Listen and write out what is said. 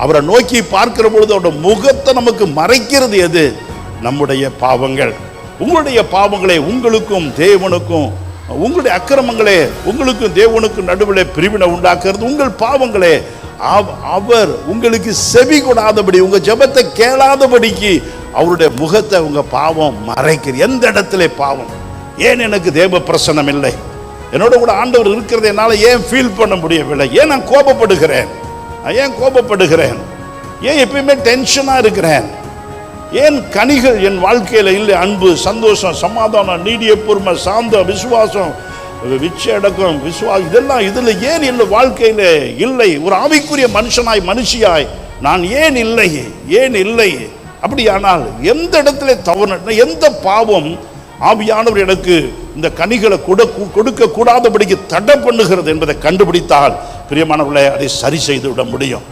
அவரை நோக்கி பார்க்கிற பொழுது அவருடைய முகத்தை நமக்கு மறைக்கிறது எது? நம்முடைய பாவங்கள். உங்களுடைய பாவங்களே உங்களுக்கும் தேவனுக்கும், உங்களுடைய அக்கிரமங்களே உங்களுக்கும் தேவனுக்கும் நடுவில் பிரிவினை உண்டாக்குறது உங்கள் பாவங்களே. அவர் உங்களுக்கு செவி கொடாதபடி, உங்க ஜெபத்தை கேளாதபடிக்கு அவருடைய முகத்தை உங்க பாவம் மறைக்கிறது. எந்த இடத்துல பாவம்? ஏன் எனக்கு தேவ பிரசன்னம் இல்லை? என்னோட கூட ஆண்டவர் இருக்கிறது என்னால் ஏன் ஃபீல் பண்ண முடியவில்லை? ஏன் நான் கோபப்படுகிறேன்? ஏன் கோபப்படுகிறேன்? ஏன் எப்பயுமே டென்ஷனாக இருக்கிறேன்? ஏன் கனிகள் என் வாழ்க்கையில் இல்லை? அன்பு, சந்தோஷம், சமாதானம், நீடிய பொறுமை, சாந்தம், விசுவாசம், விச்சடக்கம், விசுவாசம், இதெல்லாம் இதில் ஏன் என் வாழ்க்கையில் இல்லை? ஒரு ஆவிக்குரிய மனுஷனாய் மனுஷியாய் நான் ஏன் இல்லை? ஏன் இல்லை? அப்படியானால் எந்த இடத்துல தவறு, எந்த பாவம் ஆவியானவர் எனக்கு இந்த கனிகளை கொடுக்க கூடாதபடிக்கு தடை பண்ணுகிறது என்பதை கண்டுபிடித்தால் பிரியமானவர்களே அதை சரி செய்து விட முடியும்.